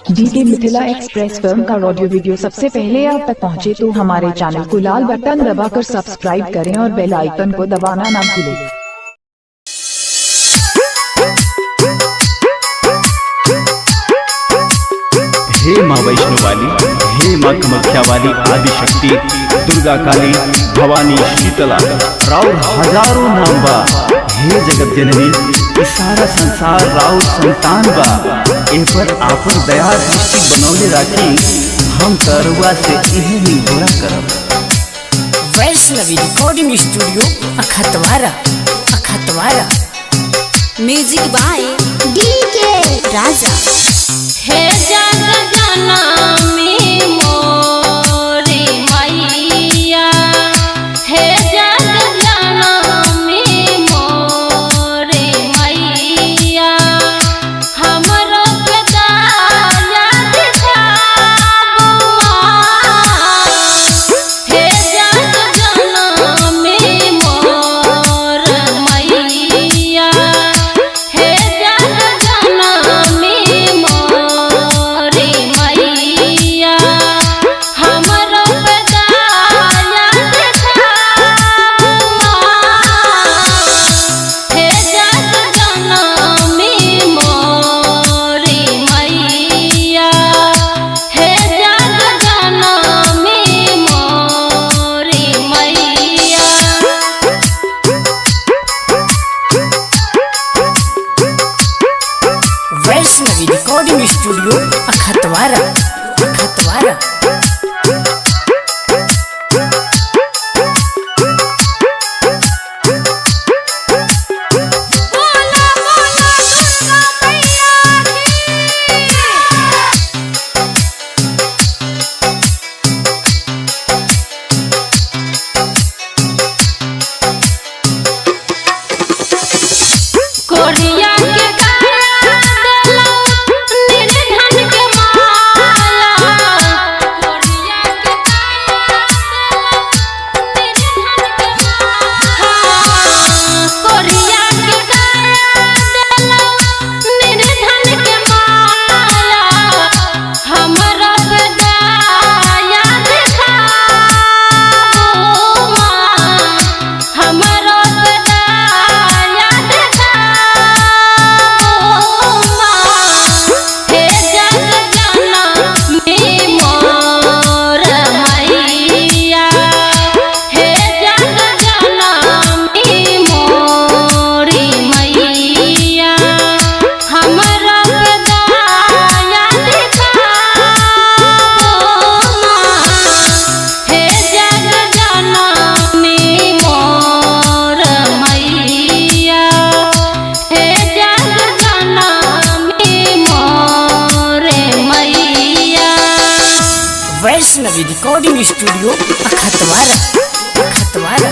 DK Mithila express film का audio video सबसे पहले आप तक पहुंचे तो हमारे चैनल को लाल बटन दबाकर सब्सक्राइब करें और बेल आइकन को दबाना ना भूलें। हे माँ वैष्णो वाली, हे माँ कामाख्या वाली, आदि शक्ति, दुर्गा काली, भवानी शीतला, राउर हजारों नाम बा। हे जगत जननी, सारा संसार राउर संतान बा। ए पर आपन दया दृष्टि बनौले राखी, हम तरुआ से इहे निहोरा करब। Vaishnavi recording studio Akhatwara. Music by DK Raja. हे जग जननी मोरी मैया, हे जग जननी मोरी मैया, हमरो पे दया दिखाबुआ। हे जग जननी मोर मैया, हे जग जननी मोरी मैया, हमरो पे दया दिखाबुआ। हे जग जननी मोरी मैया, हे जग जननी मोरी मैया। Vaishnavi recording studio Akhatwara. बोला बोला दुर्गा मैया की। कोरिया के काया देलो निर्धन के माया, कोरिया के काया देलो निर्धन के माया, कोरिया के काया देलो निर्धन के माया, हमरा पे दया दिखाबुआ। हमरा पे दया दिखाबुआ। हे जग जननी मोर मैया, हे जग जननी मोरी मैया, हमरा पे दया दिखाबुआ। हे जग जननी मोर मैया, हे जग जननी मोर मैया। Vaishnavi recording studio अखतवारा।